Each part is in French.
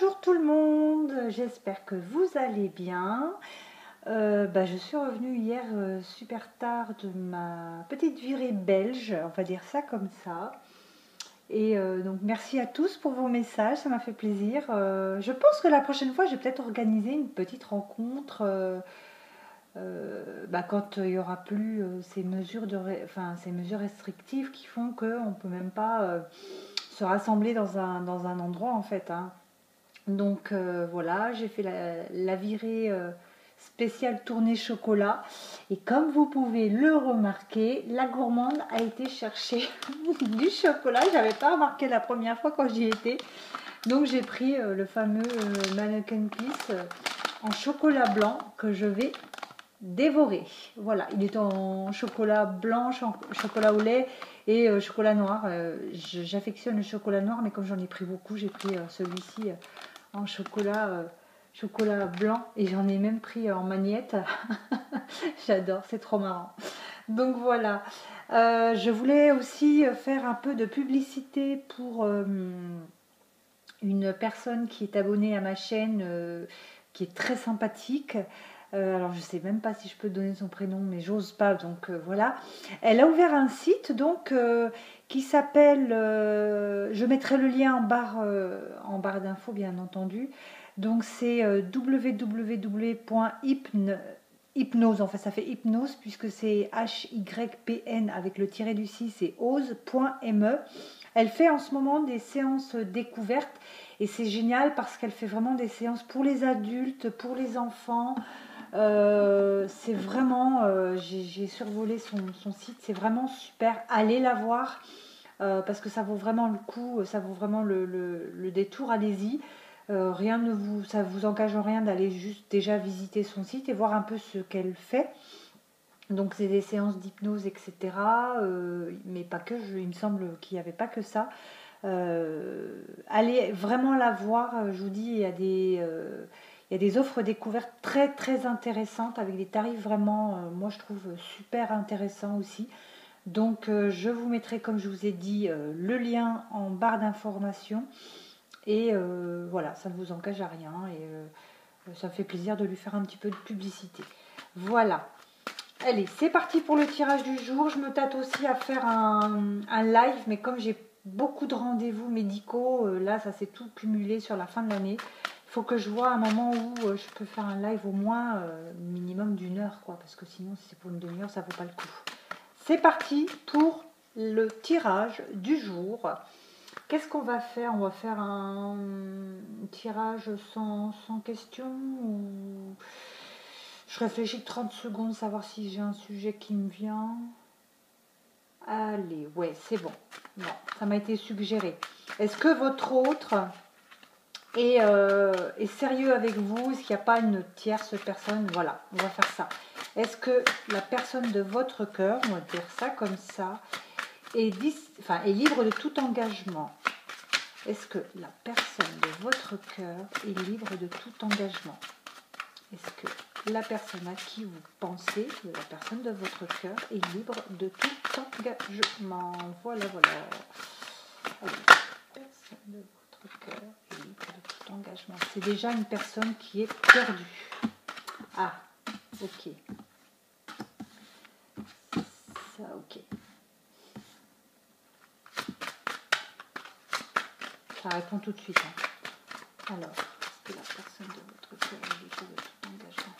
Bonjour tout le monde, j'espère que vous allez bien. Je suis revenue hier super tard de ma petite virée belge, on va dire ça comme ça. Et donc merci à tous pour vos messages, ça m'a fait plaisir. Je pense que la prochaine fois, je vais peut-être organiser une petite rencontre quand il y aura plus ces mesures ces mesures restrictives qui font qu'on ne peut même pas se rassembler dans un endroit en fait, hein. Donc voilà, j'ai fait la virée spéciale tournée chocolat. Et comme vous pouvez le remarquer, la gourmande a été chercher du chocolat. Je n'avais pas remarqué la première fois quand j'y étais. Donc j'ai pris le fameux Mannequin Peace en chocolat blanc que je vais dévorer. Voilà, il est en chocolat blanc, chocolat au lait et chocolat noir. J'affectionne le chocolat noir, mais comme j'en ai pris beaucoup, j'ai pris celui-ci en chocolat blanc et j'en ai même pris en magnette. J'adore, c'est trop marrant. Donc voilà, je voulais aussi faire un peu de publicité pour une personne qui est abonnée à ma chaîne, qui est très sympathique. Alors je sais même pas si je peux donner son prénom, mais j'ose pas, donc voilà. Elle a ouvert un site donc qui s'appelle, je mettrai le lien en barre d'infos bien entendu. Donc c'est www.hypnose, enfin ça fait hypnose puisque c'est HYPN avec le tiré du 6 et ose.me. Elle fait en ce moment des séances découvertes et c'est génial parce qu'elle fait vraiment des séances pour les adultes, pour les enfants. C'est vraiment, j'ai survolé son site, c'est vraiment super. Allez la voir parce que ça vaut vraiment le coup, ça vaut vraiment le détour. Allez-y. Ça vous engage en rien d'aller juste déjà visiter son site et voir un peu ce qu'elle fait. Donc c'est des séances d'hypnose, etc. Mais pas que, il me semble qu'il n'y avait pas que ça. Allez vraiment la voir, je vous dis, il y a des offres découvertes très très intéressantes avec des tarifs vraiment, moi je trouve super intéressants aussi. Donc je vous mettrai, comme je vous ai dit, le lien en barre d'information. Et voilà, ça ne vous engage à rien et ça me fait plaisir de lui faire un petit peu de publicité. Voilà. Allez, c'est parti pour le tirage du jour. Je me tâte aussi à faire un live, mais comme j'ai beaucoup de rendez-vous médicaux, là ça s'est tout cumulé sur la fin de l'année. Il faut que je vois un moment où je peux faire un live au moins minimum d'une heure, quoi, parce que sinon si c'est pour une demi-heure, ça vaut pas le coup. C'est parti pour le tirage du jour. Qu'est-ce qu'on va faire? On va faire un tirage sans question ou... Je réfléchis 30 secondes, savoir si j'ai un sujet qui me vient. Allez, ouais, c'est bon. Bon, ça m'a été suggéré. Est-ce que votre autre est sérieux avec vous? Est-ce qu'il n'y a pas une tierce personne? Voilà, on va faire ça. Est-ce que la personne de votre cœur, on va dire ça comme ça, est libre de tout engagement? Est-ce que la personne de votre cœur est libre de tout engagement? Est-ce que la personne à qui vous pensez, la personne de votre cœur, est libre de tout engagement? Voilà, voilà. Alors, la personne de votre cœur est libre de tout engagement. C'est déjà une personne qui est perdue. Ah, ok. Ça, ok. Ça répond tout de suite. Hein. Alors, est-ce que la personne de votre cœur est libre de tout engagement?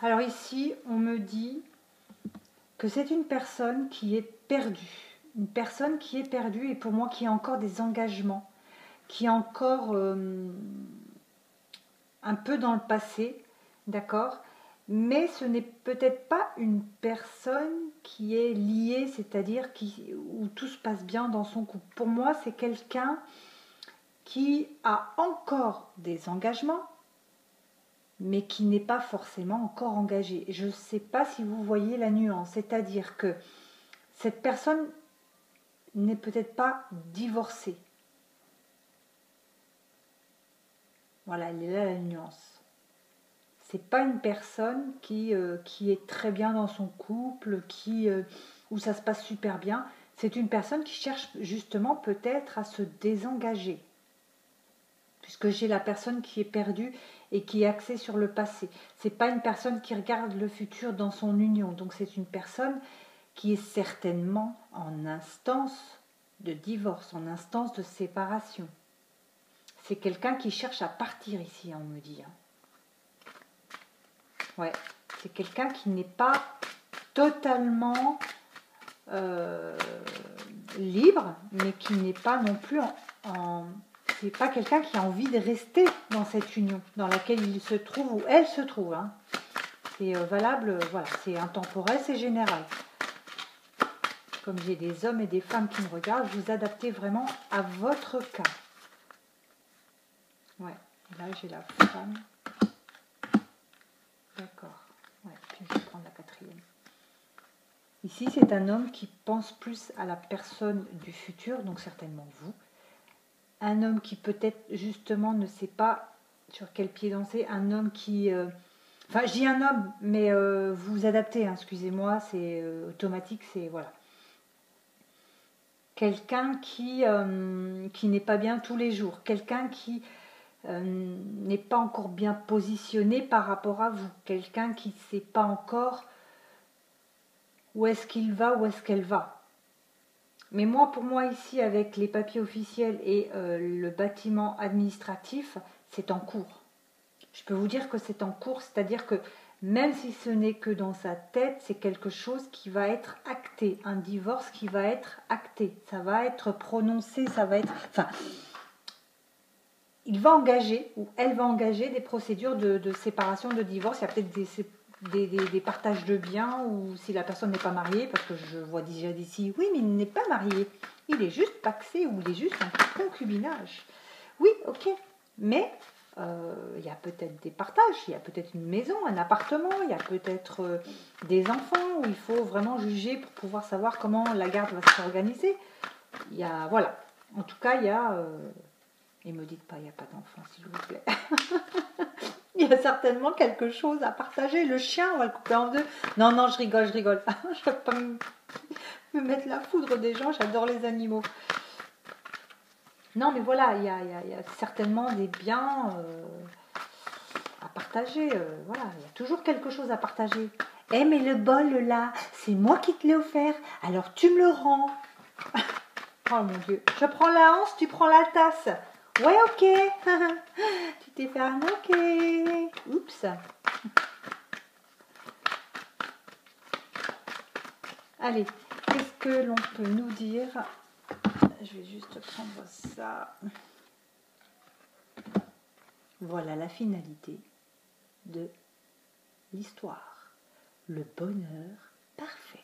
Alors ici, on me dit que c'est une personne qui est perdue. Une personne qui est perdue et pour moi qui a encore des engagements, qui est encore un peu dans le passé, d'accord? Mais ce n'est peut-être pas une personne qui est liée, c'est-à-dire où tout se passe bien dans son couple. Pour moi, c'est quelqu'un qui a encore des engagements, mais qui n'est pas forcément encore engagé. Je ne sais pas si vous voyez la nuance, c'est-à-dire que cette personne n'est peut-être pas divorcée. Voilà, elle est là la nuance. c'est pas une personne qui est très bien dans son couple, où ça se passe super bien. C'est une personne qui cherche justement peut-être à se désengager. Puisque j'ai la personne qui est perdue et qui est axée sur le passé. C'est pas une personne qui regarde le futur dans son union. Donc c'est une personne qui est certainement en instance de divorce, en instance de séparation. C'est quelqu'un qui cherche à partir ici, on me dit. Ouais, c'est quelqu'un qui n'est pas totalement libre, mais qui n'est pas non plus c'est pas quelqu'un qui a envie de rester dans cette union dans laquelle il se trouve ou elle se trouve. Hein. C'est valable, voilà, c'est intemporel, c'est général. Comme j'ai des hommes et des femmes qui me regardent, vous adaptez vraiment à votre cas. Ouais, là j'ai la femme. D'accord. Ouais, puis je vais prendre la quatrième. Ici, c'est un homme qui pense plus à la personne du futur, donc certainement vous. Un homme qui peut-être justement ne sait pas sur quel pied danser. Un homme qui... Enfin, je dis un homme, mais vous vous adaptez, hein, excusez-moi, c'est automatique, c'est... Voilà. Quelqu'un qui n'est pas bien tous les jours. Quelqu'un qui n'est pas encore bien positionné par rapport à vous. Quelqu'un qui ne sait pas encore où est-ce qu'il va, où est-ce qu'elle va. Mais moi, pour moi, ici, avec les papiers officiels et le bâtiment administratif, c'est en cours. Je peux vous dire que c'est en cours, c'est-à-dire que même si ce n'est que dans sa tête, c'est quelque chose qui va être acté, un divorce qui va être acté, ça va être prononcé, ça va être... Enfin, il va engager, ou elle va engager des procédures de séparation, de divorce. Il y a peut-être des partages de biens, ou si la personne n'est pas mariée, parce que je vois déjà d'ici, oui, mais il n'est pas marié, il est juste pacsé, ou il est juste en concubinage. Oui, ok, mais il y a peut-être des partages, il y a peut-être une maison, un appartement, il y a peut-être des enfants, où il faut vraiment juger pour pouvoir savoir comment la garde va s'organiser. Il y a, voilà, en tout cas, il y a... Et me dites pas, il n'y a pas d'enfant, s'il vous plaît. Il y a certainement quelque chose à partager. Le chien, on va le couper en deux. Non, non, je rigole, je rigole. Je ne vais pas me mettre la foudre des gens, j'adore les animaux. Non, mais voilà, il y a certainement des biens à partager. Voilà, il y a toujours quelque chose à partager. Eh, mais le bol, là, c'est moi qui te l'ai offert, alors tu me le rends. Oh mon Dieu, je prends la hanse, tu prends la tasse. Ouais, ok. Tu t'es fait arnaquer. Oups. Allez, qu'est-ce que l'on peut nous dire? Je vais juste prendre ça. Voilà la finalité de l'histoire. Le bonheur parfait.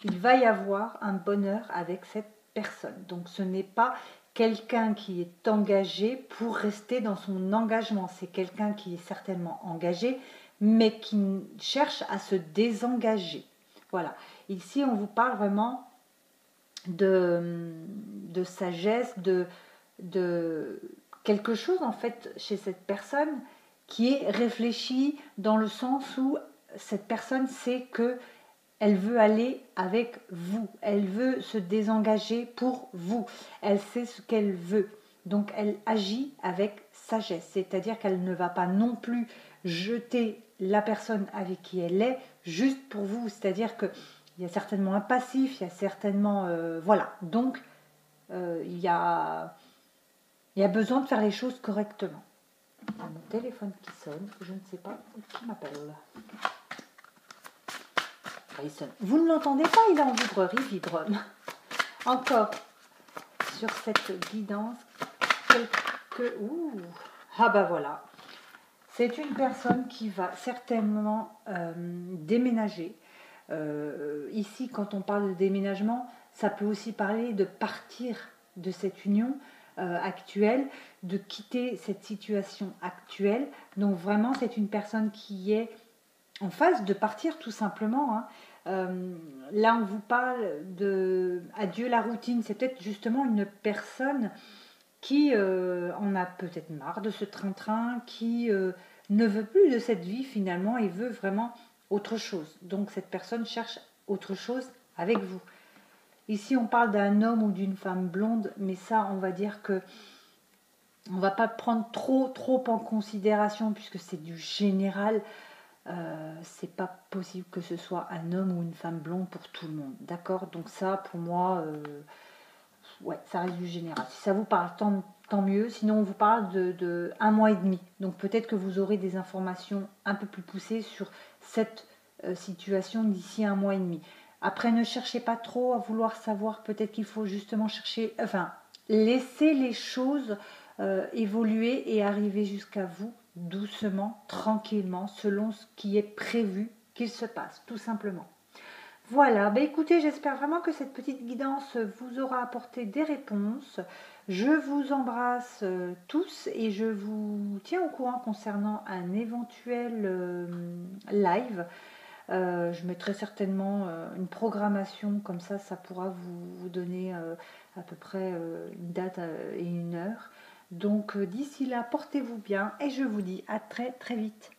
Il va y avoir un bonheur avec cette personne. Donc ce n'est pas quelqu'un qui est engagé pour rester dans son engagement. C'est quelqu'un qui est certainement engagé, mais qui cherche à se désengager. Voilà. Ici, on vous parle vraiment de sagesse, de quelque chose en fait chez cette personne qui est réfléchi dans le sens où cette personne sait que elle veut aller avec vous, elle veut se désengager pour vous, elle sait ce qu'elle veut, donc elle agit avec sagesse, c'est-à-dire qu'elle ne va pas non plus jeter la personne avec qui elle est juste pour vous, c'est-à-dire qu'il y a certainement un passif, il y a certainement... voilà, donc il y a besoin de faire les choses correctement. Il y a mon téléphone qui sonne, je ne sais pas qui m'appelle. Vous ne l'entendez pas, il est en vibrerie, il vibre. Encore sur cette guidance, ah bah voilà. C'est une personne qui va certainement déménager. Ici, quand on parle de déménagement, ça peut aussi parler de partir de cette union actuelle, de quitter cette situation actuelle. Donc vraiment, c'est une personne qui est en phase de partir tout simplement. Hein. Là, on vous parle de adieu la routine. C'est peut-être justement une personne qui en a peut-être marre de ce train-train, qui ne veut plus de cette vie finalement et veut vraiment autre chose. Donc cette personne cherche autre chose avec vous. Ici, on parle d'un homme ou d'une femme blonde, mais ça, on va dire que on va pas prendre trop en considération puisque c'est du général. C'est pas possible que ce soit un homme ou une femme blonde pour tout le monde, d'accord? Donc ça, pour moi, ouais, ça reste du général. Si ça vous parle, tant mieux. Sinon, on vous parle de 1 mois et demi. Donc peut-être que vous aurez des informations un peu plus poussées sur cette situation d'ici 1 mois et demi. Après, ne cherchez pas trop à vouloir savoir. Peut-être qu'il faut justement chercher, enfin, laisser les choses évoluer et arriver jusqu'à vous doucement, tranquillement, selon ce qui est prévu qu'il se passe, tout simplement. Voilà, bah écoutez, j'espère vraiment que cette petite guidance vous aura apporté des réponses. Je vous embrasse tous et je vous tiens au courant concernant un éventuel live. Je mettrai certainement une programmation, comme ça pourra vous donner à peu près une date et une heure. Donc d'ici là, portez-vous bien et je vous dis à très très vite.